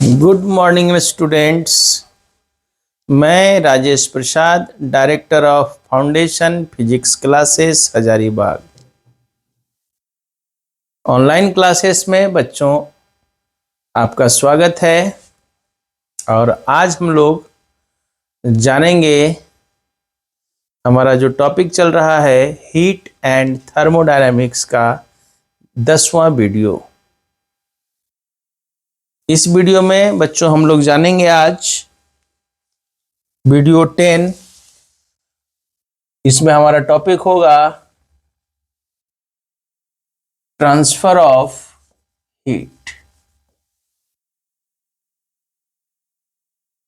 Good morning students. मैं Rajesh Prasad, director of foundation physics classes Hazaribagh. Online classes में बच्चों आपका स्वागत है और आज हम लोग जानेंगे, हमारा जो टॉपिक चल रहा है हीट एंड थर्मोडायनामिक्स का 10वां वीडियो। इस वीडियो में बच्चों हम लोग जानेंगे आज वीडियो 10। इसमें हमारा टॉपिक होगा transfer of heat.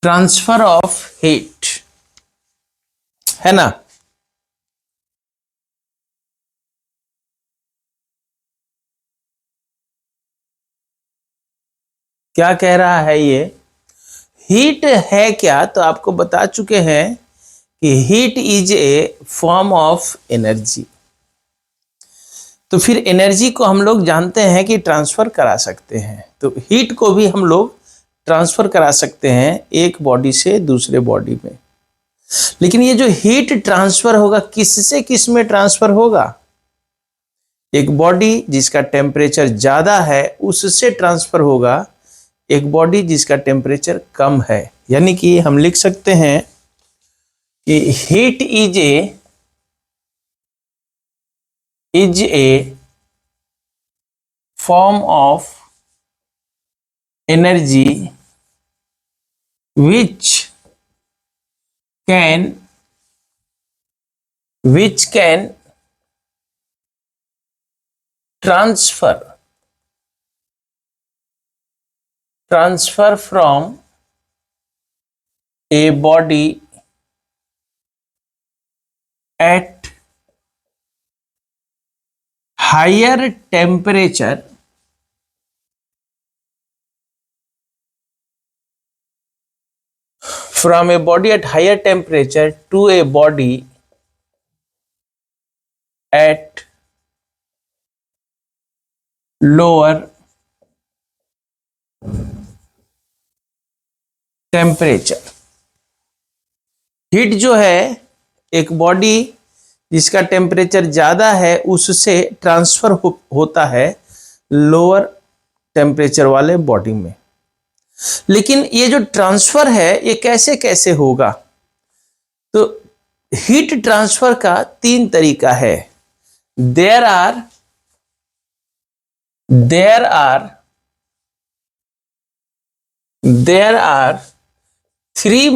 Transfer of heat है ना। क्या कह रहा है ये? हीट है क्या? तो आपको बता चुके हैं कि heat is a form of energy. तो फिर एनर्जी को हम लोग जानते हैं कि ट्रांसफर करा सकते हैं, तो हीट को भी हम लोग ट्रांसफर करा सकते हैं एक बॉडी से दूसरे बॉडी में। लेकिन ये जो हीट ट्रांसफर होगा, किससे किस में ट्रांसफर होगा? एक बॉडी जिसका टेम्परेचर ज्यादा है उससे ट्रांसफर होगा, एक बॉडी जिसका टेम्परेचर कम है। यानी कि हम लिख सकते हैं कि heat is a form of energy which can transfer from a body at higher temperature from a body at higher temperature to a body at lower temperature. Heat जो है एक बॉडी जिसका टेम्परेचर ज्यादा है उससे ट्रांसफर होता है lower temperature वाले बॉडी में। लेकिन ये जो ट्रांसफर है ये कैसे कैसे होगा? तो हीट ट्रांसफर का 3 तरीका है। There are 3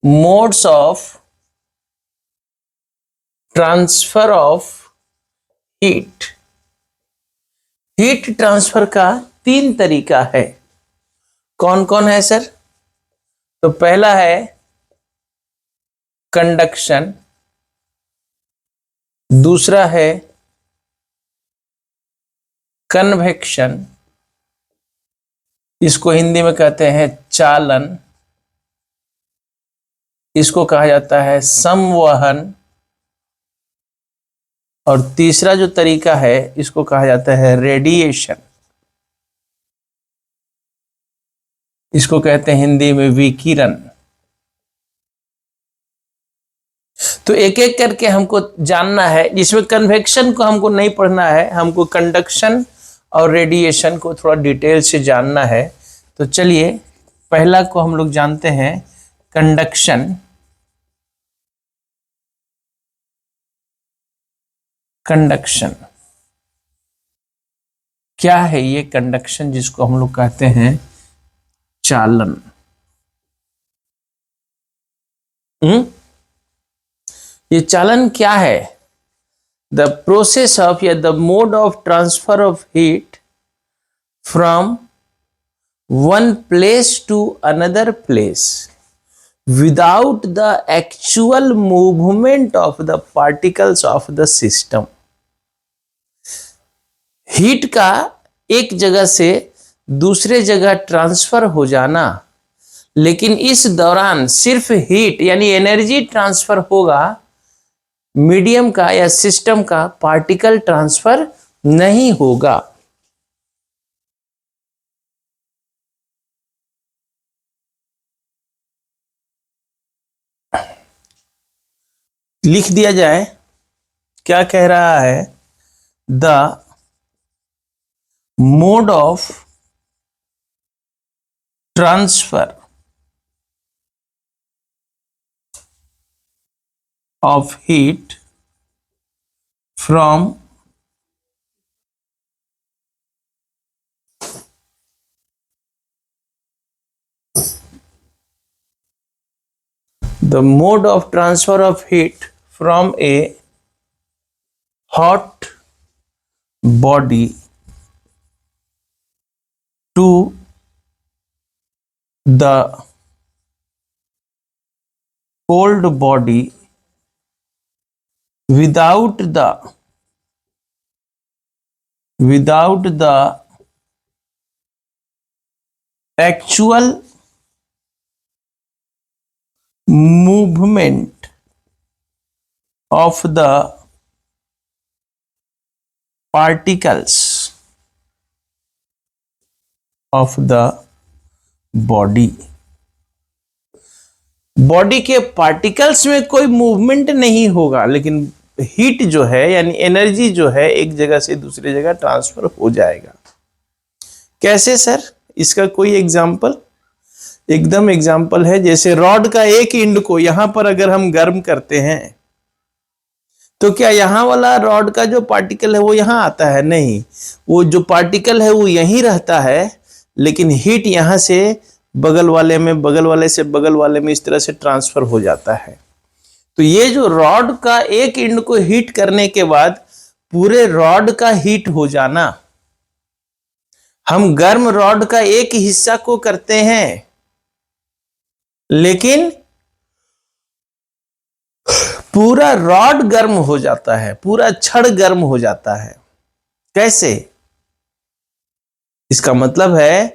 modes of transfer of heat। Heat transfer का 3 तरीका है। कौन कौन है सर? तो पहला है कंडक्शन, दूसरा है कन्वेक्शन, इसको हिंदी में कहते हैं चालन, इसको कहा जाता है संवहन, और तीसरा जो तरीका है इसको कहा जाता है रेडिएशन, इसको कहते हैं हिंदी में विकिरण। तो एक एक करके हमको जानना है, जिसमें कन्वेक्शन को हमको नहीं पढ़ना है, हमको कंडक्शन और रेडिएशन को थोड़ा डिटेल से जानना है। तो चलिए पहला को हम लोग जानते हैं, कंडक्शन। कंडक्शन क्या है? ये कंडक्शन जिसको हम लोग कहते हैं चालन। ये चालन क्या है? द प्रोसेस ऑफ या the mode of transfer of heat from one place to another place without the actual movement of the particles of the system. Heat का एक जगह से दूसरे जगह ट्रांसफर हो जाना, लेकिन इस दौरान सिर्फ हीट यानी एनर्जी ट्रांसफर होगा, मीडियम का या सिस्टम का पार्टिकल ट्रांसफर नहीं होगा। लिख दिया जाए, क्या कह रहा है? The mode of transfer of heat from the mode of transfer of heat from a hot body to the cold body without the actual movement of the particles of the body। Body के particles में कोई movement नहीं होगा, लेकिन heat जो है यानी energy जो है एक जगह से दूसरी जगह ट्रांसफर हो जाएगा। कैसे सर? इसका कोई एग्जाम्पल? एकदम एग्जाम्पल है, जैसे रॉड का एक एंड को यहां पर अगर हम गर्म करते हैं तो क्या यहां वाला रॉड का जो पार्टिकल है वो यहां आता है? नहीं, वो जो पार्टिकल है वो यहीं रहता है, लेकिन हीट यहां से बगल वाले में, बगल वाले से बगल वाले में इस तरह से ट्रांसफर हो जाता है। तो ये जो रॉड का एक एंड को हीट करने के बाद पूरे रॉड का हीट हो जाना, हम गर्म रॉड का एक हिस्सा को करते हैं लेकिन पूरा रॉड गर्म हो जाता है, पूरा छड़ गर्म हो जाता है। कैसे? इसका मतलब है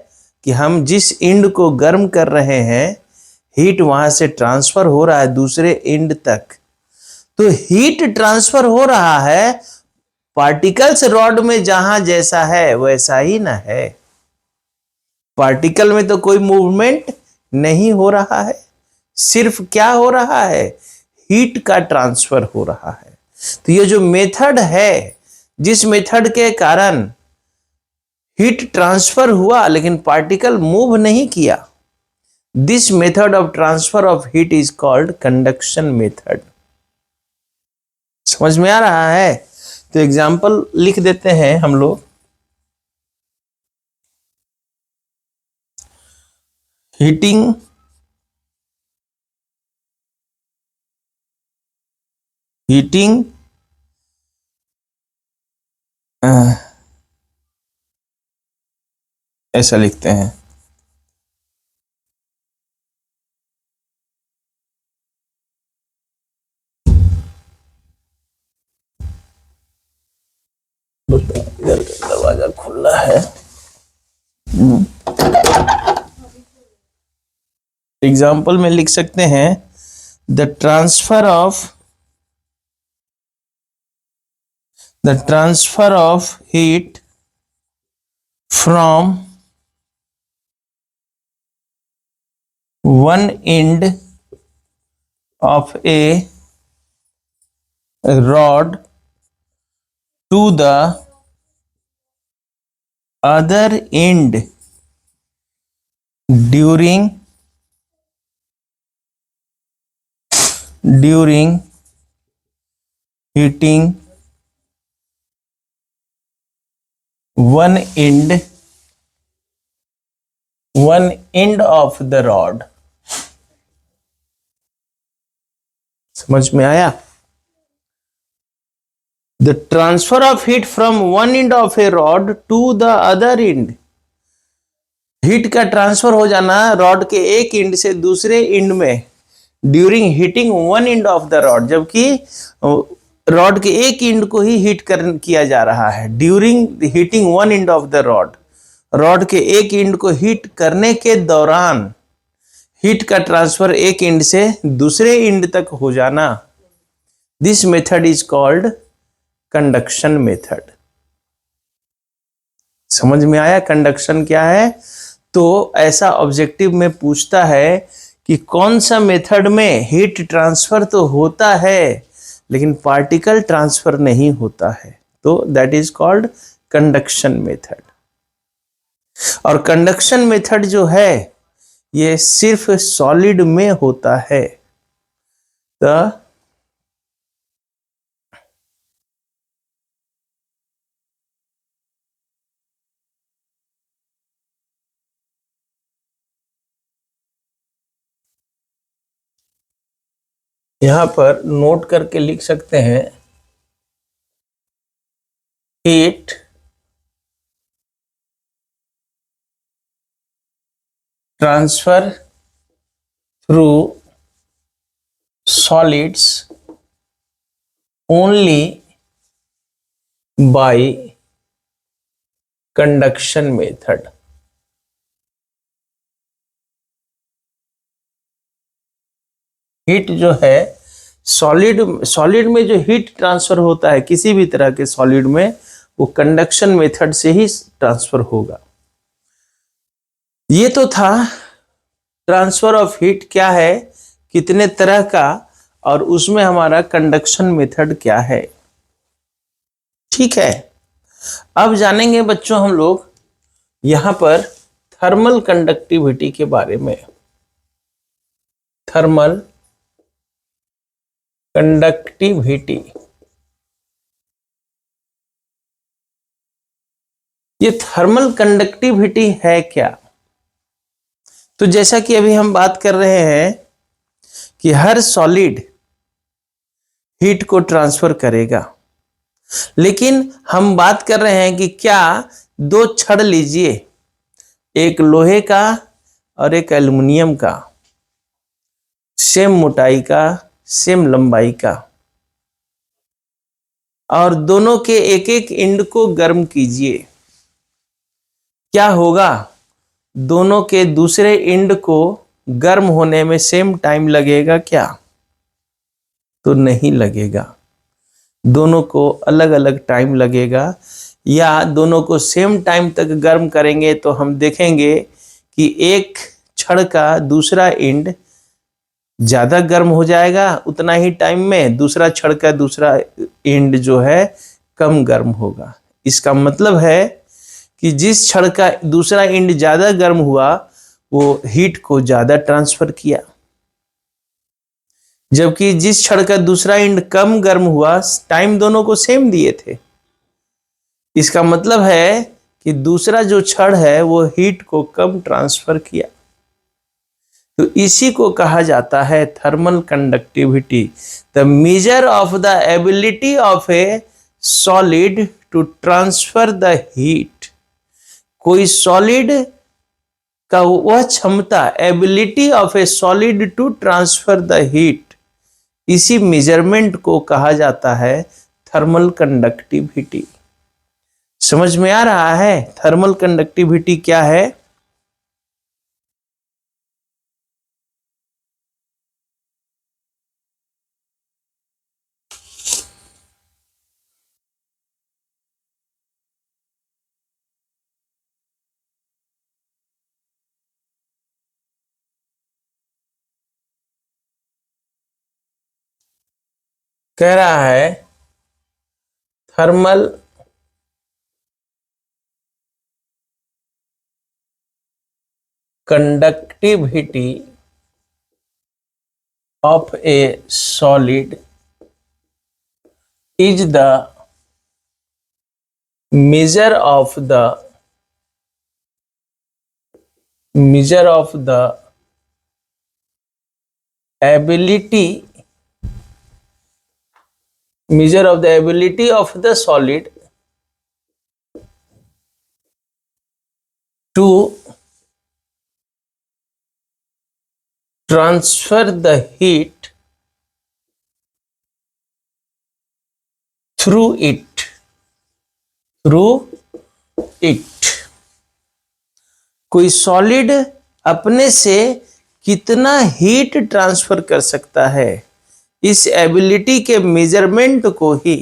कि हम जिस एंड को गर्म कर रहे हैं, हीट वहां से ट्रांसफर हो रहा है दूसरे एंड तक। तो हीट ट्रांसफर हो रहा है, पार्टिकल्स रॉड में जहां जैसा है वैसा ही ना है। पार्टिकल में तो कोई मूवमेंट नहीं हो रहा है, सिर्फ क्या हो रहा है? हीट का ट्रांसफर हो रहा है। तो ये जो मेथड है, जिस मेथड के कारण हीट ट्रांसफर हुआ लेकिन पार्टिकल मूव नहीं किया, this method of transfer of heat is called conduction method. समझ में आ रहा है? तो एग्जाम्पल लिख देते हैं हम लोग। हीटिंग ऐसा लिखते हैं। इधर का दरवाजा खुला है। एग्जाम्पल में लिख सकते हैं, the transfer of heat from one end of a rod to the other end during heating one end of the rod। समझ में आया? The transfer of heat from one end of a rod to the other end. Heat का transfer हो जाना rod के एक and से दूसरे एंड में during heating one end of the rod, जबकि रॉड के एक एंड को ही हीट किया जा रहा है। During heating one end of the rod के एक एंड को हीट करने के दौरान हीट का ट्रांसफर एक एंड से दूसरे एंड तक हो जाना, this method is called conduction method. समझ में आया कंडक्शन क्या है? तो ऐसा ऑब्जेक्टिव में पूछता है कि कौन सा मेथड में हीट ट्रांसफर तो होता है लेकिन पार्टिकल ट्रांसफर नहीं होता है, तो that is called conduction method. और कंडक्शन मेथड जो है ये सिर्फ सॉलिड में होता है। तो यहां पर नोट करके लिख सकते हैं, heat transfer through solids only by conduction method. Heat जो है सॉलिड में जो हीट ट्रांसफर होता है किसी भी तरह के सॉलिड में, वो कंडक्शन मेथड से ही ट्रांसफर होगा। ये तो था ट्रांसफर ऑफ हीट क्या है, कितने तरह का, और उसमें हमारा कंडक्शन मेथड क्या है। ठीक है, अब जानेंगे बच्चों हम लोग यहां पर थर्मल कंडक्टिविटी के बारे में। थर्मल कंडक्टिविटी, ये थर्मल कंडक्टिविटी है क्या? तो जैसा कि अभी हम बात कर रहे हैं कि हर सॉलिड हीट को ट्रांसफर करेगा, लेकिन हम बात कर रहे हैं कि क्या दो छड़ लीजिए, एक लोहे का और एक एल्युमिनियम का, सेम मोटाई का, सेम लंबाई का, और दोनों के एक एक एंड को गर्म कीजिए, क्या होगा? दोनों के दूसरे एंड को गर्म होने में सेम टाइम लगेगा क्या? तो नहीं लगेगा, दोनों को अलग अलग टाइम लगेगा। या दोनों को सेम टाइम तक गर्म करेंगे तो हम देखेंगे कि एक छड़ का दूसरा एंड ज्यादा गर्म हो जाएगा उतना ही टाइम में, दूसरा छड़ का दूसरा एंड जो है कम गर्म होगा। इसका मतलब है कि जिस छड़ का दूसरा एंड ज्यादा गर्म हुआ वो हीट को ज्यादा ट्रांसफर किया, जबकि जिस छड़ का दूसरा एंड कम गर्म हुआ, टाइम दोनों को सेम दिए थे। इसका मतलब है कि दूसरा जो छड़ है वो हीट को कम ट्रांसफर किया। तो इसी को कहा जाता है thermal conductivity, the measure of the ability of a solid to transfer the heat. कोई सॉलिड का वह क्षमता, ability of a solid to transfer the heat, इसी मेजरमेंट को कहा जाता है थर्मल कंडक्टिविटी। समझ में आ रहा है थर्मल कंडक्टिविटी क्या है? कह रहा है thermal conductivity of a solid is the measure of the ability of the solid to transfer the heat through it। कोई सॉलिड अपने से कितना हीट ट्रांसफर कर सकता है, इस एबिलिटी के मेजरमेंट को ही,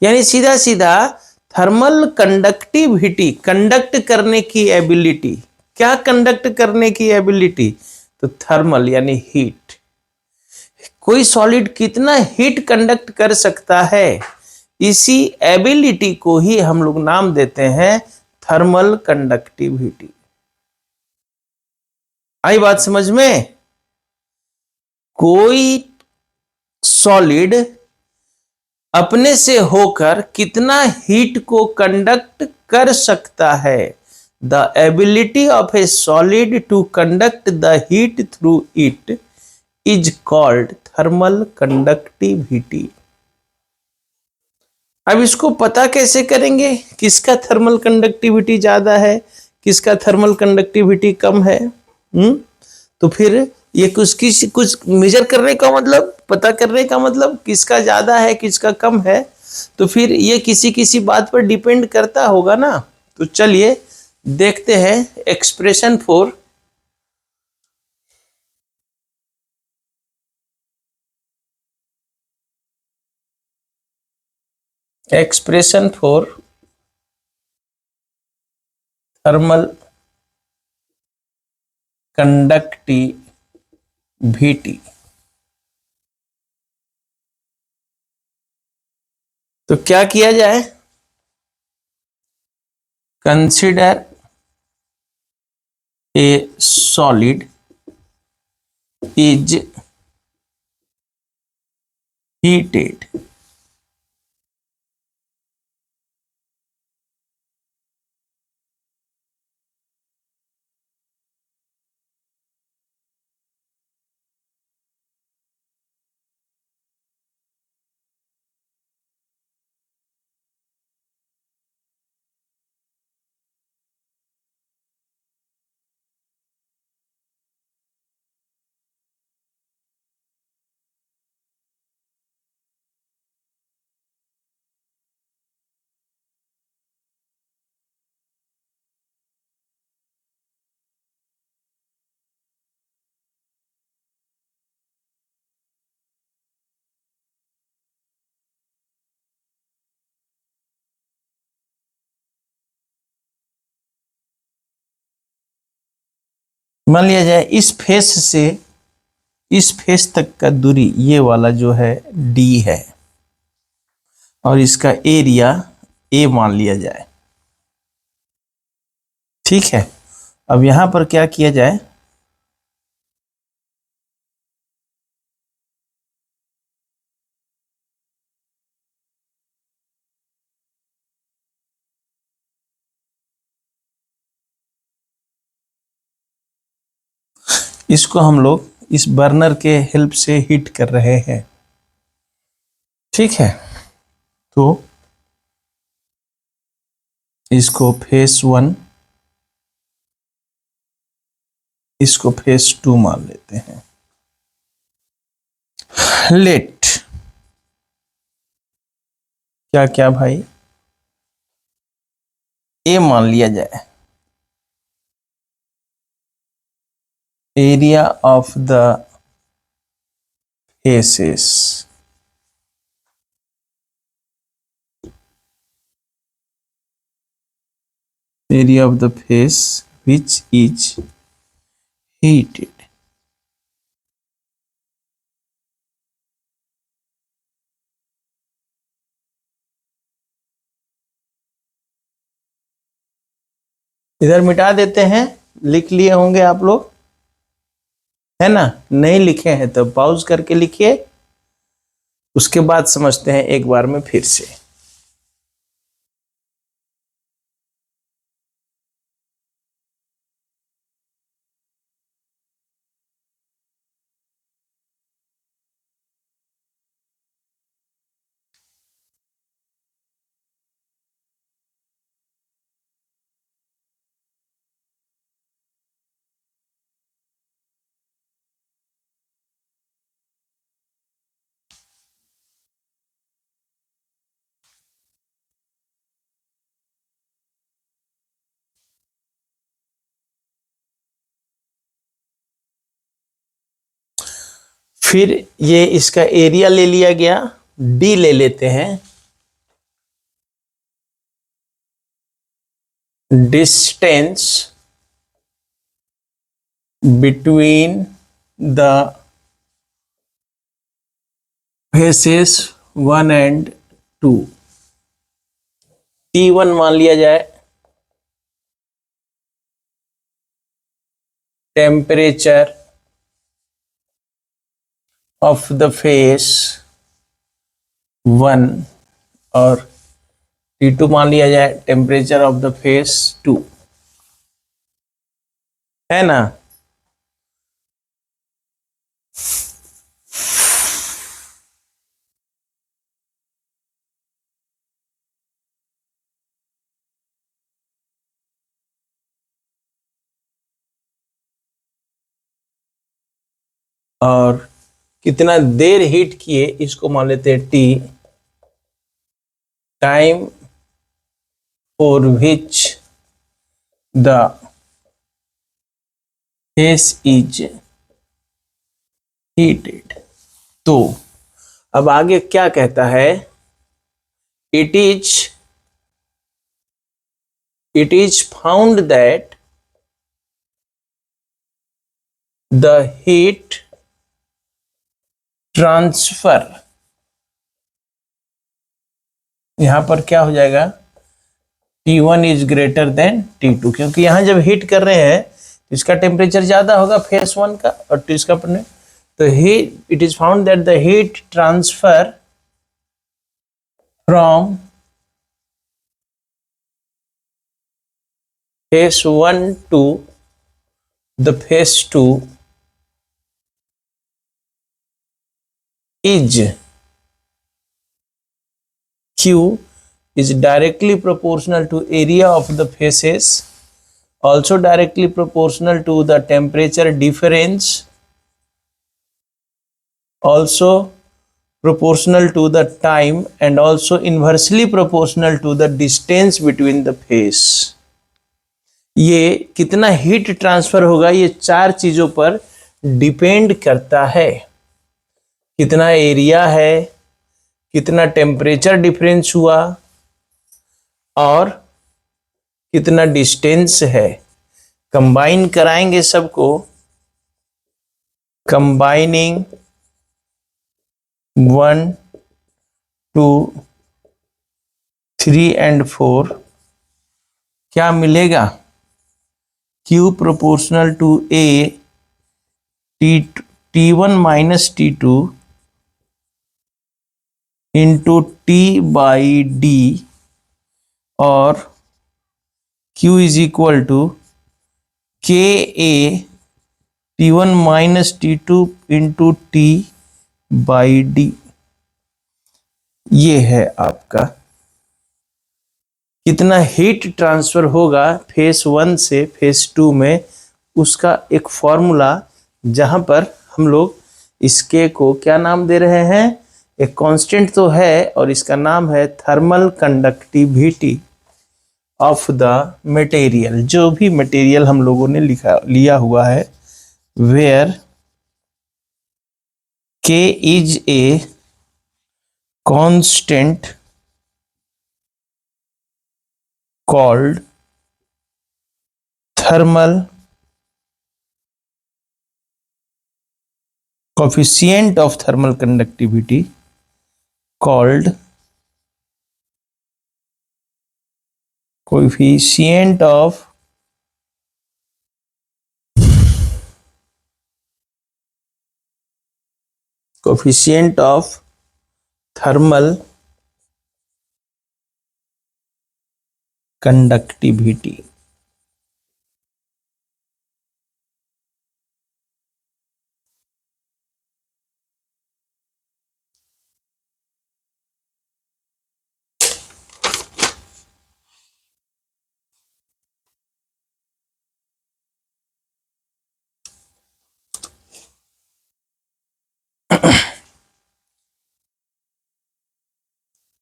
यानी सीधा सीधा थर्मल कंडक्टिविटी, कंडक्ट करने की एबिलिटी। क्या कंडक्ट करने की एबिलिटी? तो थर्मल यानी हीट। कोई सॉलिड कितना हीट कंडक्ट कर सकता है, इसी एबिलिटी को ही हम लोग नाम देते हैं थर्मल कंडक्टिविटी। आई बात समझ में? कोई सॉलिड अपने से होकर कितना हीट को कंडक्ट कर सकता है, the ability of a solid to conduct the heat through it is called thermal conductivity. अब इसको पता कैसे करेंगे किसका थर्मल कंडक्टिविटी ज्यादा है, किसका थर्मल कंडक्टिविटी कम है? तो फिर ये कुछ मेजर करने का मतलब, पता करने का मतलब किसका ज्यादा है किसका कम है, तो फिर ये किसी किसी बात पर डिपेंड करता होगा ना। तो चलिए देखते हैं एक्सप्रेशन फॉर थर्मल कंडक्टिविटी। तो क्या किया जाए? Consider a solid is heated मान लिया जाए इस फेस से इस फेस तक का दूरी ये वाला जो है डी है और इसका एरिया ए मान लिया जाए। ठीक है, अब यहां पर क्या किया जाए? इसको हम लोग इस बर्नर के हेल्प से हीट कर रहे हैं। ठीक है, तो इसको फेस 1, इसको फेस 2 मान लेते हैं। लेट क्या क्या भाई, ए मान लिया जाए। Area of the faces, area of the face which is heated। इधर मिटा देते हैं, लिख लिए होंगे आप लोग, है ना? नहीं लिखे हैं तो पॉज करके लिखिए, उसके बाद समझते हैं एक बार में फिर से। फिर ये इसका एरिया ले लिया गया, डी ले लेते हैं। Distance between the faces 1 and 2। T1 मान लिया जाए, टेम्परेचर ऑफ द फेस 1 और T2 मान लिया जाए टेम्परेचर ऑफ द फेस 2, है ना। और कितना देर हीट किए इसको मान लेते हैं T, time for which the face is heated. तो अब आगे क्या कहता है, it is found that the heat transfer, यहां पर क्या हो जाएगा, T1 is greater than T2, क्योंकि यहां जब हीट कर रहे हैं तो इसका टेम्परेचर ज्यादा होगा फेस 1 का और इसका अपने, तो heat, it is found that the heat transfer from face 1 to the face 2 is Q is directly proportional to area of the faces, also directly proportional to the temperature difference, also proportional to the time, and also inversely proportional to the distance between the face। ये कितना heat transfer होगा ये चार चीजों पर depend करता है, कितना एरिया है, कितना टेम्परेचर डिफरेंस हुआ और कितना डिस्टेंस है। कंबाइन कराएंगे सबको, कंबाइनिंग 1 2 3 एंड 4 क्या मिलेगा, Q proportional to A T1 minus T2 into T by D, और Q is equal to KA T1 minus T2 into T by D। ये है आपका कितना हीट ट्रांसफर होगा फेस 1 से फेस 2 में, उसका एक फॉर्मूला, जहां पर हम लोग इसके को क्या नाम दे रहे हैं, एक कांस्टेंट तो है और इसका नाम है thermal conductivity of the material. जो भी मटेरियल हम लोगों ने लिया हुआ है, where K is a constant called thermal coefficient of thermal conductivity called coefficient of thermal conductivity।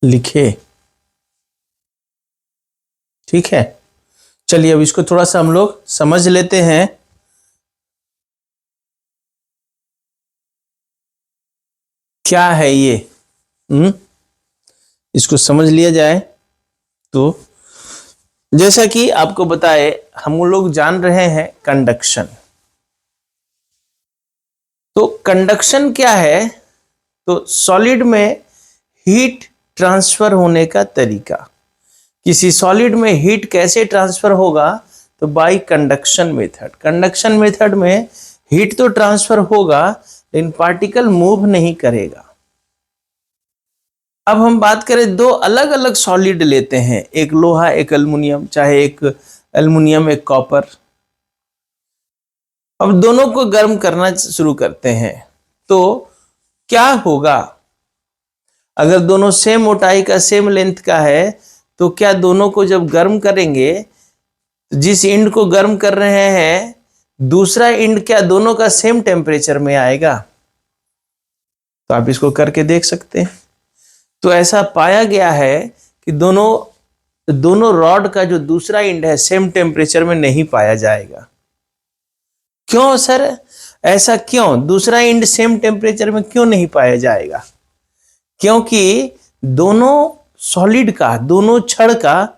लिखे, ठीक है। चलिए अब इसको थोड़ा सा हम लोग समझ लेते हैं। क्या है ये, इसको समझ लिया जाए तो, जैसा कि आपको बताए, हम लोग जान रहे हैं कंडक्शन। तो कंडक्शन क्या है, तो सॉलिड में हीट ट्रांसफर होने का तरीका, किसी सॉलिड में हीट कैसे ट्रांसफर होगा, तो bye conduction method. Conduction method में हीट तो ट्रांसफर होगा लेकिन पार्टिकल मूव नहीं करेगा। अब हम बात करें दो अलग अलग सॉलिड लेते हैं, एक लोहा एक एल्युमिनियम, चाहे एक एल्युमिनियम एक कॉपर। अब दोनों को गर्म करना शुरू करते हैं तो क्या होगा? अगर दोनों सेम मोटाई का सेम लेंथ का है तो क्या दोनों को जब गर्म करेंगे, जिस इंड को गर्म कर रहे हैं दूसरा इंड क्या दोनों का सेम टेम्परेचर में आएगा? तो आप इसको करके देख सकते हैं। तो ऐसा पाया गया है कि दोनों रॉड का जो दूसरा इंड है सेम टेम्परेचर में नहीं पाया जाएगा। क्यों सर, ऐसा क्यों? दूसरा इंड सेम टेम्परेचर में क्यों नहीं पाया जाएगा? क्योंकि दोनों सॉलिड का, दोनों छड़ का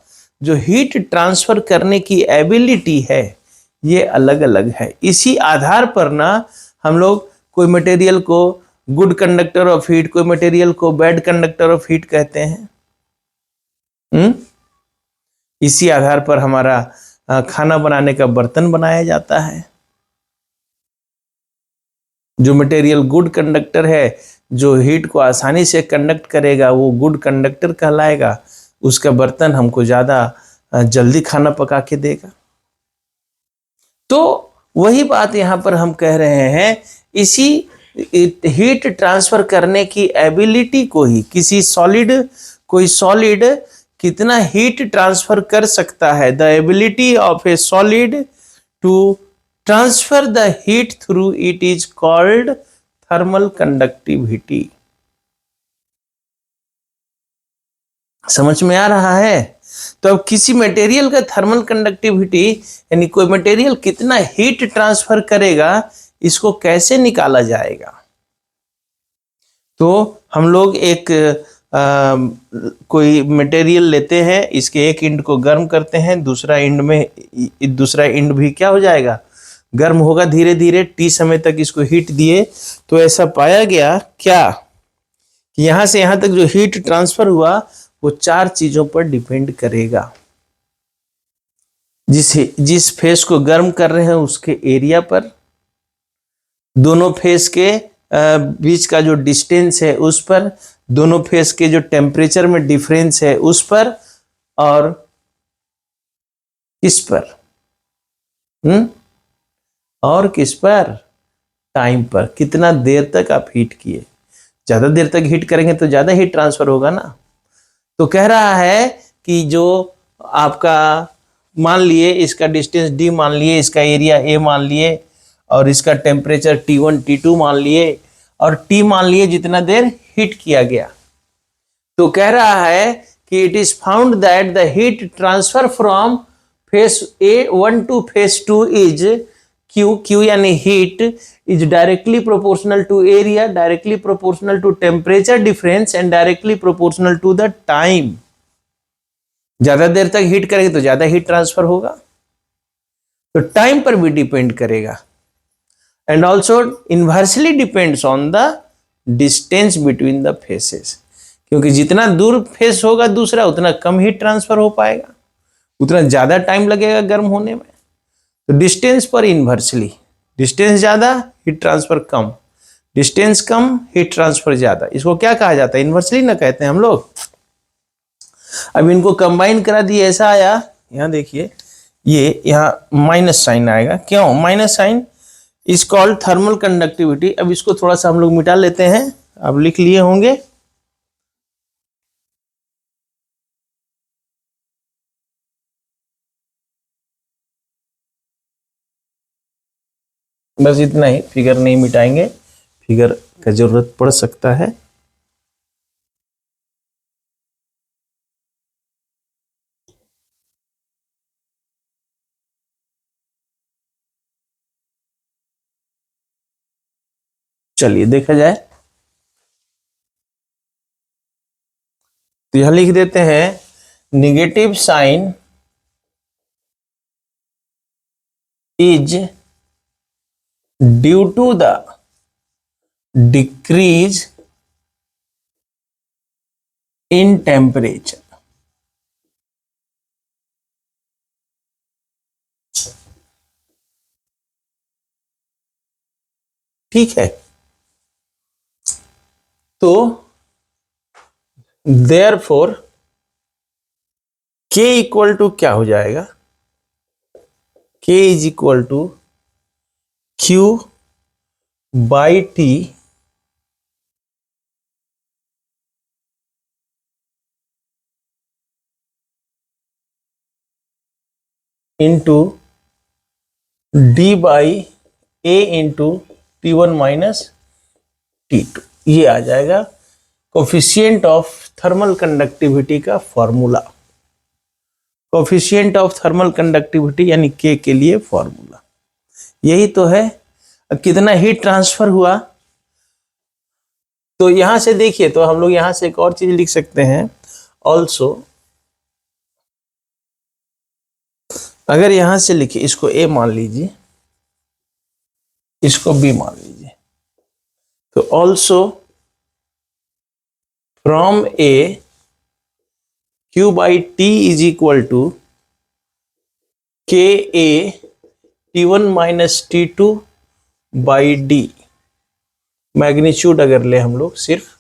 जो हीट ट्रांसफर करने की एबिलिटी है ये अलग अलग है। इसी आधार पर ना हम लोग कोई मटेरियल को गुड कंडक्टर ऑफ हीट, कोई मटेरियल को बैड कंडक्टर ऑफ हीट कहते हैं। इसी आधार पर हमारा खाना बनाने का बर्तन बनाया जाता है। जो मटेरियल गुड कंडक्टर है, जो हीट को आसानी से कंडक्ट करेगा, वो गुड कंडक्टर कहलाएगा। उसका बर्तन हमको ज्यादा जल्दी खाना पका के देगा। तो वही बात यहां पर हम कह रहे हैं, इसी हीट ट्रांसफर करने की एबिलिटी को ही कोई सॉलिड कितना हीट ट्रांसफर कर सकता है, the ability of a solid to transfer the heat through it is called thermal conductivity. समझ में आ रहा है? तो अब किसी मटेरियल का थर्मल कंडक्टिविटी यानी कोई मटेरियल कितना हीट ट्रांसफर करेगा, इसको कैसे निकाला जाएगा? तो हम लोग कोई मटेरियल लेते हैं, इसके एक इंड को गर्म करते हैं, दूसरा इंड भी क्या हो जाएगा, गर्म होगा धीरे धीरे, टी समय तक इसको हीट दिए। तो ऐसा पाया गया क्या कि यहां से यहां तक जो हीट ट्रांसफर हुआ वो 4 चीजों पर डिपेंड करेगा। जिस फेस को गर्म कर रहे हैं उसके एरिया पर, दोनों फेस के बीच का जो डिस्टेंस है उस पर, दोनों फेस के जो टेम्परेचर में डिफरेंस है उस पर, और किस पर? और किस पर? टाइम पर। कितना देर तक आप हीट किए। ज्यादा देर तक हीट करेंगे तो ज्यादा हीट ट्रांसफर होगा ना। तो कह रहा है कि जो आपका, मान लिए इसका डिस्टेंस d मान लिए, इसका एरिया a मान लिए, और इसका टेम्परेचर T1 T2 मान लिए, और T मान लिए जितना देर हीट किया गया। तो कह रहा है कि it is found that the heat transfer from face A1 to face 2 is Q यानी heat is directly proportional to area, directly proportional to temperature difference and directly proportional to the time. ज्यादा देर तक heat करेंगे तो ज्यादा heat transfer होगा, तो time पर भी डिपेंड करेगा। And also inversely depends on the distance between the faces, क्योंकि जितना दूर फेस होगा दूसरा उतना कम हीट ट्रांसफर हो पाएगा, उतना ज्यादा टाइम लगेगा गर्म होने में। तो डिस्टेंस पर इनवर्सली, डिस्टेंस ज्यादा हीट ट्रांसफर कम, डिस्टेंस कम हीट ट्रांसफर ज्यादा। इसको क्या कहा जाता है? इनवर्सली ना कहते हैं हम लोग। अब इनको कंबाइन करा दिए, ऐसा आया, यहां देखिए, ये यहां माइनस साइन आएगा। क्यों minus sign? Is called thermal conductivity. अब इसको थोड़ा सा हम लोग मिटा लेते हैं, अब लिख लिए होंगे। बस इतना ही, फिगर नहीं मिटाएंगे, फिगर का जरूरत पड़ सकता है। चलिए देखा जाए, तो यहां लिख देते हैं negative sign is due to the decrease in temperature. ठीक है, तो देयरफॉर K इक्वल टू क्या हो जाएगा, K is equal to Q by T into D by A into T1 minus T2। ये आ जाएगा कोफिशिएंट ऑफ थर्मल कंडक्टिविटी का formula. Coefficient of thermal conductivity यानी K के लिए फॉर्मूला यही तो है। अब कितना हीट ट्रांसफर हुआ, तो यहां से देखिए, तो हम लोग यहां से एक और चीज लिख सकते हैं ऑल्सो। अगर यहां से लिखिए, इसको A मान लीजिए, इसको B मान लीजिए, तो also from A Q by T is equal to KA T1 minus T2 by D। Magnitude अगर ले हम लोग, सिर्फ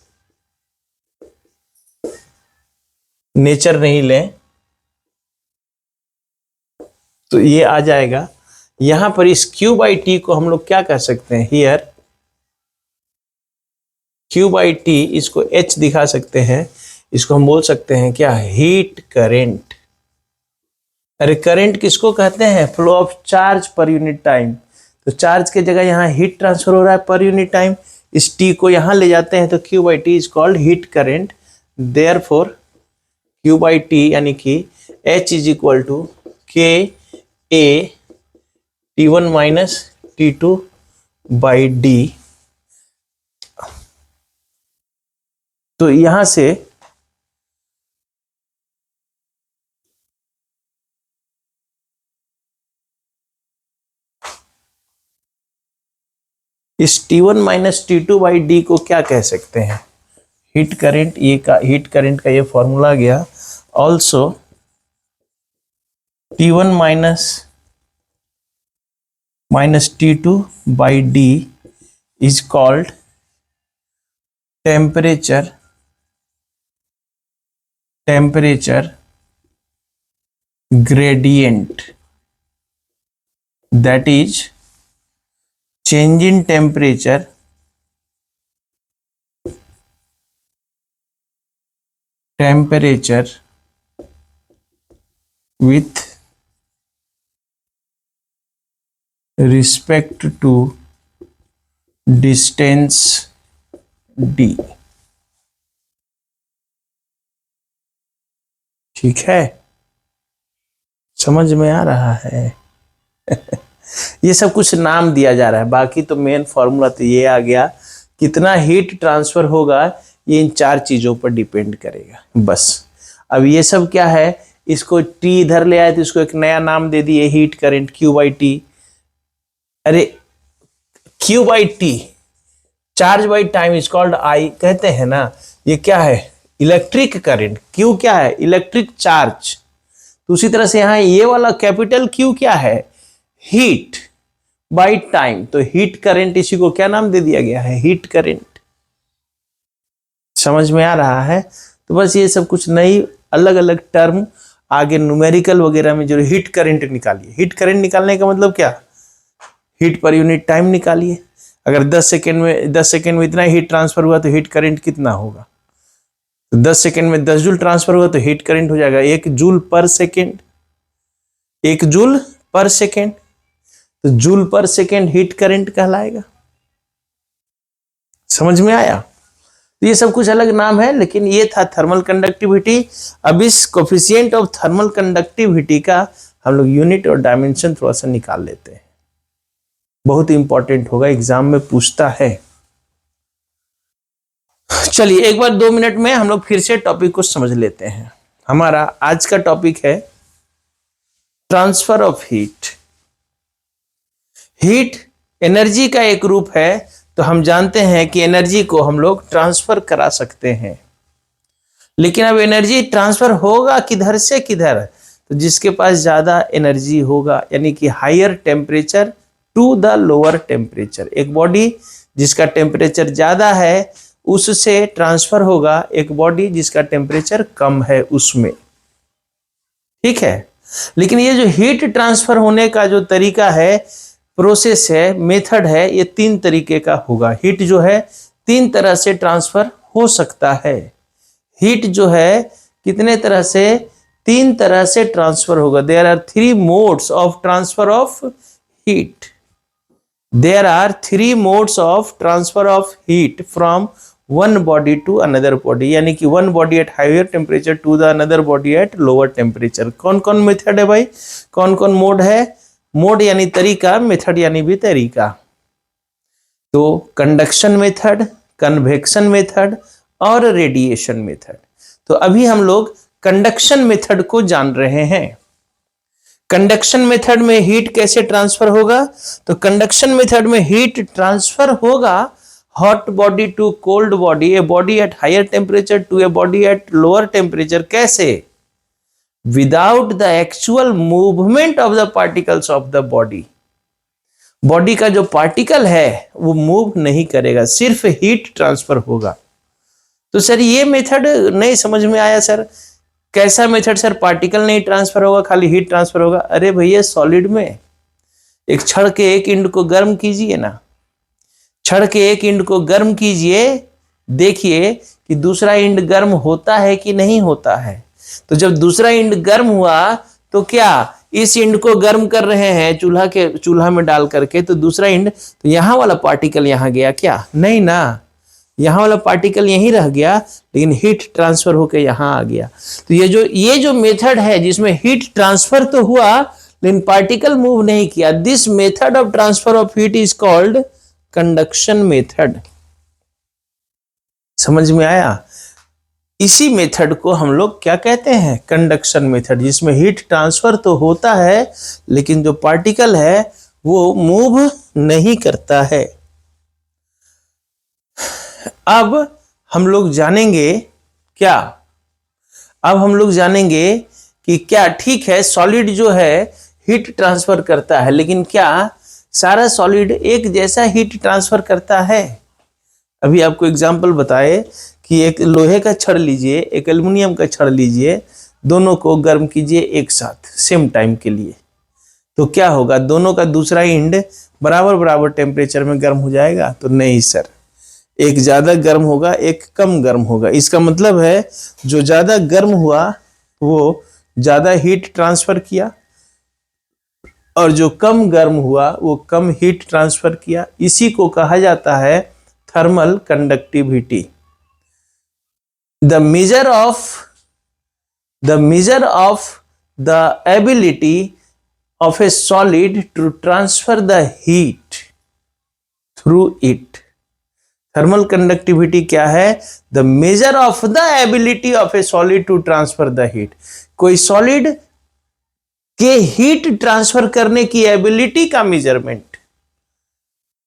नेचर नहीं लें, तो ये आ जाएगा। यहां पर इस Q बाई T को हम लोग क्या कह सकते हैं, हियर Q बाई T, इसको H दिखा सकते हैं, इसको हम बोल सकते हैं क्या, हीट करेंट। अरे करंट किसको कहते हैं, flow of charge per unit time. तो चार्ज के जगह यहाँ हीट ट्रांसफर हो रहा है पर यूनिट टाइम, इस T को यहाँ ले जाते हैं तो Q by T is called heat current. Therefore Q by T यानी कि H is equal to K A T1 minus T2 by D। तो यहां से इस T1 minus T2 by D को क्या कह सकते हैं, हीट करंट। ये का हीट करंट का ये फॉर्मूला गया। Also T1 minus T2 by D is called temperature gradient, that is change in temperature with respect to distance d। ठीक है, समझ में आ रहा है? ये सब कुछ नाम दिया जा रहा है, बाकी तो मेन फॉर्मूला तो ये आ गया। कितना हीट ट्रांसफर होगा ये इन चार चीजों पर डिपेंड करेगा बस। अब ये सब क्या है, इसको टी इधर ले आए तो इसको एक नया नाम दे दिए, heat current Q by T. अरे Q by T, charge by time is called I, कहते हैं ना। ये क्या है, इलेक्ट्रिक करंट। Q क्या है, इलेक्ट्रिक चार्ज। तो उसी तरह से यहां ये वाला कैपिटल Q क्या है, हीट बाई टाइम। तो हीट करंट, इसी को क्या नाम दे दिया गया है, हीट करंट। समझ में आ रहा है? तो बस ये सब कुछ नई अलग अलग टर्म आगे न्यूमेरिकल वगैरह में जो हीट करंट निकालिए। हीट करंट निकालने का मतलब क्या, हीट पर यूनिट टाइम निकालिए। अगर 10 सेकेंड में इतना हीट ट्रांसफर हुआ तो हीट करंट कितना होगा। तो 10 सेकेंड में 10 जूल ट्रांसफर हुआ तो हीट करंट हो जाएगा 1 joule per second. 1 joule per second, तो joule per second heat current कहलाएगा। समझ में आया? तो ये सब कुछ अलग नाम है, लेकिन ये था थर्मल कंडक्टिविटी। अब इस कोफिशिएंट ऑफ थर्मल कंडक्टिविटी का हम लोग यूनिट और डायमेंशन थोड़ा सा निकाल लेते हैं, बहुत इंपॉर्टेंट होगा, एग्जाम में पूछता है। चलिए एक बार 2 मिनट में हम लोग फिर से टॉपिक को समझ लेते हैं। हमारा आज का टॉपिक है transfer of heat. Heat energy का एक रूप है, तो हम जानते हैं कि एनर्जी को हम लोग ट्रांसफर करा सकते हैं। लेकिन अब एनर्जी ट्रांसफर होगा किधर से किधर, तो जिसके पास ज्यादा एनर्जी होगा, यानी कि higher temperature to the lower temperature. एक बॉडी जिसका टेम्परेचर ज्यादा है उससे ट्रांसफर होगा एक बॉडी जिसका टेम्परेचर कम है उसमें, ठीक है। लेकिन ये जो हीट ट्रांसफर होने का जो तरीका है, प्रोसेस है, मेथड है, ये 3 तरीके का होगा। हीट जो है 3 तरह से ट्रांसफर हो सकता है। हीट जो है कितने तरह से, 3 तरह से ट्रांसफर होगा। There are 3 modes of transfer of heat. There are 3 modes of transfer of heat from one body to another body, यानी कि one body at higher temperature to the another body at lower temperature. कौन कौन method है भाई, कौन कौन mode है? Mode यानी तरीका, मेथड यानी भी तरीका। तो कंडक्शन मेथड, कन्वेक्शन मेथड और रेडिएशन मेथड। तो अभी हम लोग कंडक्शन मेथड को जान रहे हैं। कंडक्शन मेथड में हीट कैसे ट्रांसफर होगा? तो कंडक्शन मेथड में हीट ट्रांसफर होगा hot body to cold body, a body at higher temperature to a body at lower temperature. कैसे? Without the actual movement of the particles of the body. Body का जो particle है वो move नहीं करेगा, सिर्फ heat transfer होगा। तो सर ये मेथड नहीं समझ में आया सर, कैसा मेथड सर? पार्टिकल नहीं ट्रांसफर होगा, खाली हीट ट्रांसफर होगा। अरे भैया सॉलिड में एक छड़ के एक एंड को गर्म कीजिए ना, छड़ के एक एंड को गर्म कीजिए, देखिए कि दूसरा एंड गर्म होता है कि नहीं होता है। तो जब दूसरा एंड गर्म हुआ तो क्या इस एंड को गर्म कर रहे हैं चूल्हा में डाल करके, तो दूसरा एंड, तो यहां वाला पार्टिकल यहां गया क्या? नहीं ना, यहां वाला पार्टिकल यहीं रह गया, लेकिन हीट ट्रांसफर होकर यहां आ गया। तो ये जो मेथड है जिसमें हीट ट्रांसफर तो हुआ लेकिन पार्टिकल मूव नहीं किया, this method of transfer of heat is called conduction method. समझ में आया? इसी मेथड को हम लोग क्या कहते हैं? कंडक्शन मेथड, जिसमें हीट ट्रांसफर तो होता है लेकिन जो पार्टिकल है वो मूव नहीं करता है। अब हम लोग जानेंगे क्या? अब हम लोग जानेंगे कि क्या ठीक है सॉलिड जो है हीट ट्रांसफर करता है, लेकिन क्या सारा सॉलिड एक जैसा हीट ट्रांसफर करता है? अभी आपको एग्जांपल बताए कि एक लोहे का छड़ लीजिए, एक एल्युमिनियम का छड़ लीजिए, दोनों को गर्म कीजिए एक साथ सेम टाइम के लिए, तो क्या होगा? दोनों का दूसरा एंड बराबर बराबर टेम्परेचर में गर्म हो जाएगा? तो नहीं सर, एक ज्यादा गर्म होगा, एक कम गर्म होगा। इसका मतलब है जो ज्यादा गर्म हुआ वो ज्यादा हीट ट्रांसफर किया और जो कम गर्म हुआ वो कम हीट ट्रांसफर किया। इसी को कहा जाता है thermal conductivity. The measure of the ability of a solid to transfer the heat through it. Thermal conductivity क्या है? The measure of the ability of a solid to transfer the heat. कोई solid के heat transfer करने की ability का measurement.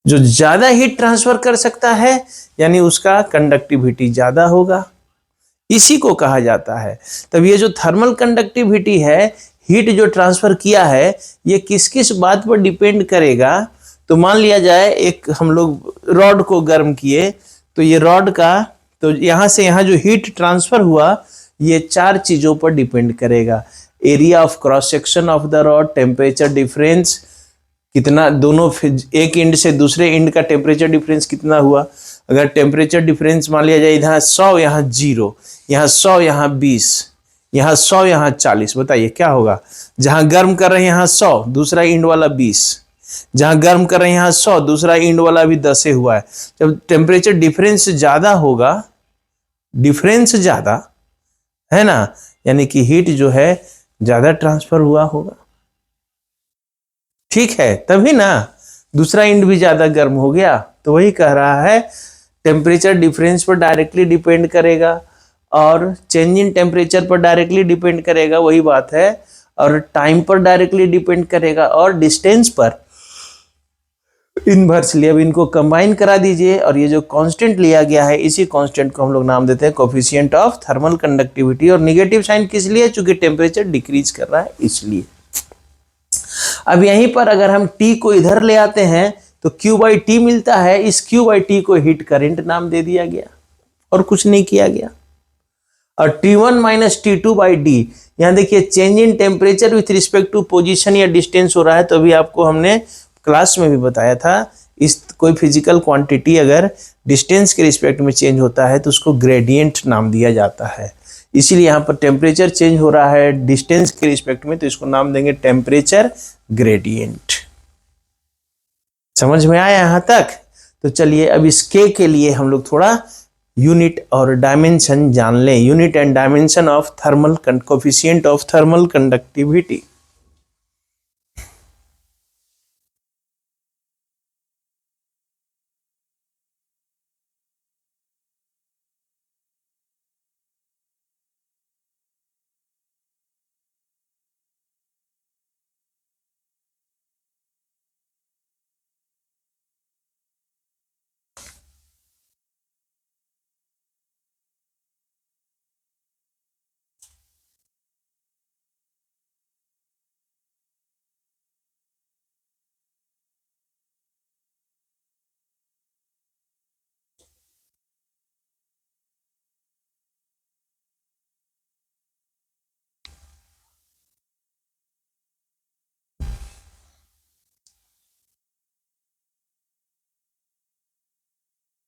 जो ज्यादा heat transfer कर सकता है यानी उसका कंडक्टिविटी ज्यादा होगा, इसी को कहा जाता है। तब ये जो थर्मल कंडक्टिविटी है, हीट जो ट्रांसफर किया है, ये किस किस बात पर डिपेंड करेगा? तो मान लिया जाए एक हम लोग रॉड को गर्म किए, तो ये रॉड का, तो यहां से यहां जो हीट ट्रांसफर हुआ ये 4 चीजों पर डिपेंड करेगा। Area of cross section of the rod, temperature difference कितना, दोनों एक एंड से दूसरे एंड का टेम्परेचर डिफरेंस कितना हुआ। अगर टेम्परेचर डिफरेंस मान लिया जाए इधर 100 यहाँ 0, यहाँ 100 यहाँ 20, यहाँ 100 यहाँ 40, बताइए क्या होगा? जहां गर्म कर रहे हैं यहाँ 100, दूसरा एंड वाला 20, जहां गर्म कर रहे हैं यहाँ 100, दूसरा एंड वाला भी 10 हुआ है। जब टेम्परेचर डिफरेंस ज्यादा होगा, डिफरेंस ज्यादा है ना, यानी कि हीट जो है ज्यादा ट्रांसफर हुआ होगा, ठीक है, तभी ना दूसरा एंड भी ज्यादा गर्म हो गया। तो वही कह रहा है टेम्परेचर डिफरेंस पर डायरेक्टली डिपेंड करेगा और चेंज इन टेम्परेचर पर डायरेक्टली डिपेंड करेगा, वही बात है, और टाइम पर डायरेक्टली डिपेंड करेगा और डिस्टेंस पर। इनवर्सली। अब इनको कंबाइन करा दीजिए और ये जो कांस्टेंट लिया गया है इसी कांस्टेंट को हम लोग नाम देते हैं कोफिशिएंट ऑफ थर्मल कंडक्टिविटी। और निगेटिव साइन किस लिए? चूंकि टेम्परेचर डिक्रीज कर रहा है इसलिए। अब यहीं पर अगर हम T को इधर ले आते हैं तो Q/T मिलता है। इस Q/T को हीट करेंट नाम दे दिया गया और कुछ नहीं किया गया। और T1 माइनस T2/D, यहां देखिए change in temperature with respect to position या डिस्टेंस हो रहा है। तो अभी आपको हमने क्लास में भी बताया था, इस कोई फिजिकल क्वांटिटी अगर डिस्टेंस के रिस्पेक्ट में चेंज होता है तो उसको ग्रेडियंट नाम दिया जाता है। इसीलिए यहाँ पर टेम्परेचर चेंज हो रहा है डिस्टेंस के रिस्पेक्ट में, तो इसको नाम देंगे टेम्परेचर ग्रेडियंट। समझ में आया यहाँ तक? तो चलिए अब इस के लिए हम लोग थोड़ा यूनिट और डायमेंशन जान लें। Unit and dimension of thermal coefficient of thermal conductivity.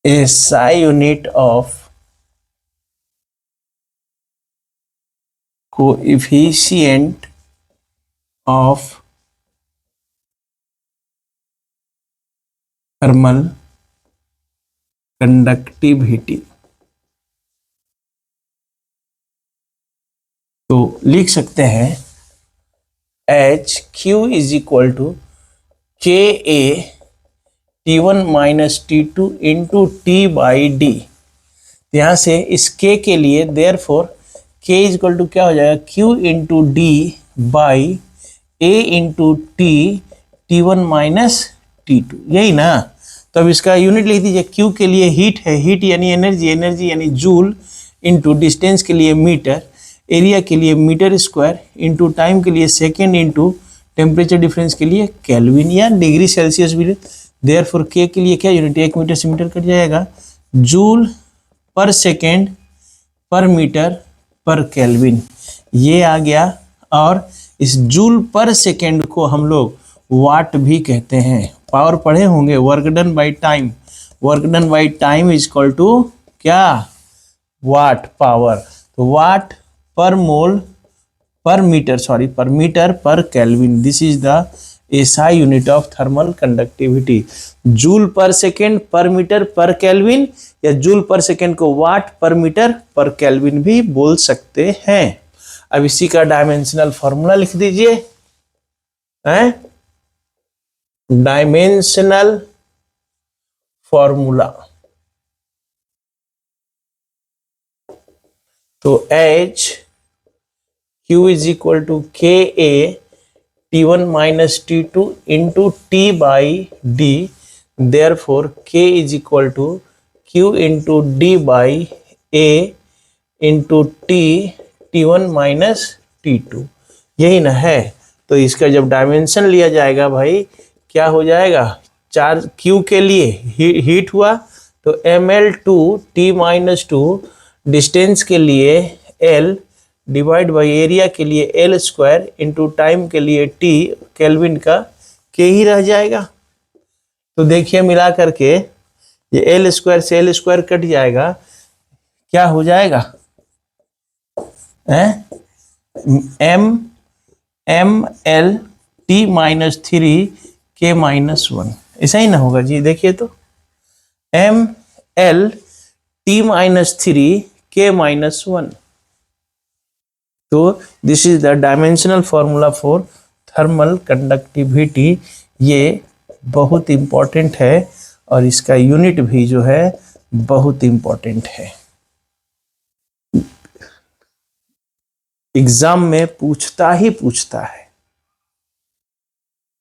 A SI unit of coefficient of thermal conductivity। तो लिख सकते हैं H Q is equal to K A T1 minus T2 into T/D। यहाँ से इस के लिए देयर फोर के इज इक्वल टू क्या हो जाएगा? Q into D by A into T1 minus T2, यही ना? तो अब इसका यूनिट लिख दीजिए। Q के लिए हीट है, हीट यानी एनर्जी, एनर्जी यानी जूल, इंटू डिस्टेंस के लिए मीटर, एरिया के लिए मीटर स्क्वायर, इंटू टाइम के लिए सेकेंड, इंटू टेम्परेचर डिफरेंस के लिए केल्विन या डिग्री सेल्सियस भी। देयरफॉर के लिए क्या यूनिट? 1 मीटर से मीटर कट जाएगा, joule per second per metre per kelvin, ये आ गया। और इस जूल पर सेकेंड को हम लोग वाट भी कहते हैं। पावर पढ़े होंगे, work done by time. Work done by time is equal to क्या? Watt power. तो watt per mole per metre, sorry per metre per kelvin, this is the SI unit of thermal conductivity. Joule per second per metre per kelvin, या joule per second को watt पर metre per kelvin भी बोल सकते हैं। अब इसी का डायमेंशनल फॉर्मूला लिख दीजिए। डायमेंशनल फॉर्मूला, तो H Q is equal to K A T1 minus T2 into T/D। देयरफॉर K is equal to Q into D by A into T1 minus T2, यही ना है? तो इसका जब डायमेंशन लिया जाएगा भाई क्या हो जाएगा? चार्ज Q के लिए हीट हुआ तो ml2 T माइनस 2, डिस्टेंस के लिए L डिवाइड बाई एरिया के लिए L स्क्वायर इंटू टाइम के लिए T, केल्विन का के ही रह जाएगा। तो देखिए मिला करके ये L स्क्वायर से L स्क्वायर कट जाएगा, क्या हो जाएगा? M T minus 3 K minus 1, ऐसा ही ना होगा जी? देखिए तो ML T minus 3 K minus 1। तो this is the dimensional formula for thermal conductivity. ये बहुत इंपॉर्टेंट है और इसका यूनिट भी जो है बहुत इंपॉर्टेंट है। एग्जाम में पूछता ही पूछता है।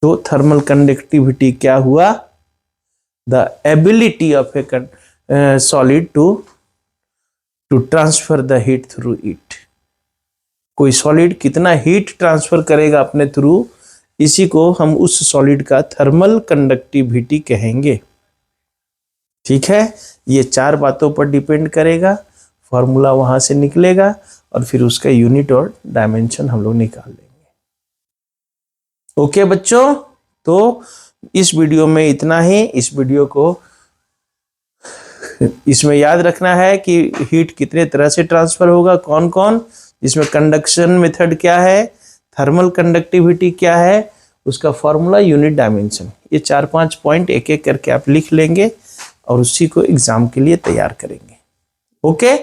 तो थर्मल कंडक्टिविटी क्या हुआ? The ability of a solid to transfer the heat through it. कोई सॉलिड कितना हीट ट्रांसफर करेगा अपने थ्रू, इसी को हम उस सॉलिड का थर्मल कंडक्टिविटी कहेंगे। ठीक है, ये 4 बातों पर डिपेंड करेगा। फॉर्मूला वहां से निकलेगा और फिर उसका यूनिट और डायमेंशन हम लोग निकाल लेंगे। ओके बच्चों, तो इस वीडियो में इतना ही। इस वीडियो को इसमें याद रखना है कि हीट कितने तरह से ट्रांसफर होगा, कौन कौन, इसमें कंडक्शन मेथड क्या है, थर्मल कंडक्टिविटी क्या है, उसका फॉर्मूला, यूनिट, डायमेंशन, ये 4-5 पॉइंट एक एक करके आप लिख लेंगे और उसी को एग्जाम के लिए तैयार करेंगे। ओके,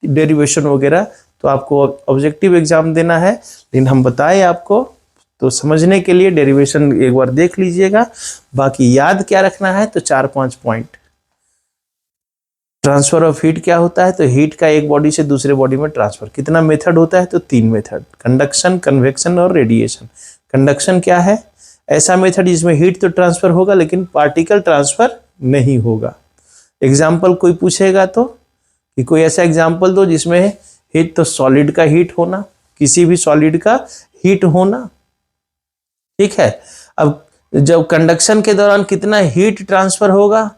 डेरिवेशन वगैरह तो आपको ऑब्जेक्टिव एग्जाम देना है, लेकिन हम बताएं आपको तो समझने के लिए डेरिवेशन एक बार देख लीजिएगा। बाकी याद क्या रखना है, तो 4-5 पॉइंट। ट्रांसफर ऑफ हीट क्या होता है, तो हीट का एक बॉडी से दूसरे बॉडी में ट्रांसफर कितना मेथड होता है, तो 3 मेथड, कंडक्शन, कन्वेक्शन और रेडिएशन। कंडक्शन क्या है, ऐसा मेथड जिसमें हीट तो ट्रांसफर होगा लेकिन पार्टिकल ट्रांसफर नहीं होगा। एग्जाम्पल कोई पूछेगा तो कि कोई ऐसा एग्जाम्पल दो जिसमें हीट, तो सॉलिड का हीट होना, किसी भी सॉलिड का हीट होना। ठीक है, अब जब कंडक्शन के दौरान कितना हीट ट्रांसफर होगा,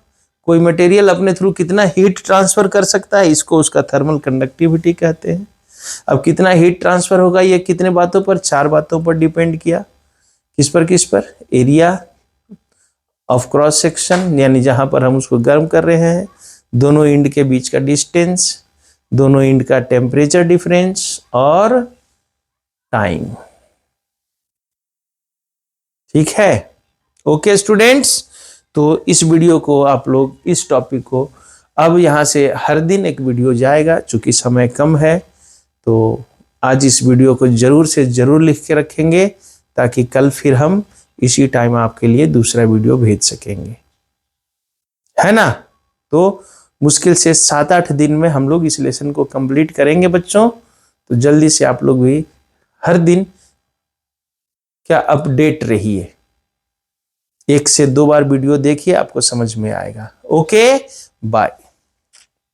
कोई मटेरियल अपने थ्रू कितना हीट ट्रांसफर कर सकता है, इसको उसका थर्मल कंडक्टिविटी कहते हैं। अब कितना हीट ट्रांसफर होगा, ये कितने बातों पर, 4 बातों पर डिपेंड किया। किस पर, एरिया ऑफ क्रॉस सेक्शन, यानी जहां पर हम उसको गर्म कर रहे हैं, दोनों एंड के बीच का डिस्टेंस, दोनों एंड का टेम्परेचर डिफरेंस और टाइम। ठीक है, ओके स्टूडेंट्स, तो इस वीडियो को आप लोग, इस टॉपिक को, अब यहाँ से हर दिन एक वीडियो जाएगा, चूंकि समय कम है तो आज इस वीडियो को जरूर से जरूर लिख के रखेंगे ताकि कल फिर हम इसी टाइम आपके लिए दूसरा वीडियो भेज सकेंगे, है ना। तो मुश्किल से 7-8 दिन में हम लोग इस लेसन को कंप्लीट करेंगे बच्चों। तो जल्दी से आप लोग भी हर दिन क्या अपडेट रहिए, 1 से 2 बार वीडियो देखिए, आपको समझ में आएगा। Okay, bye.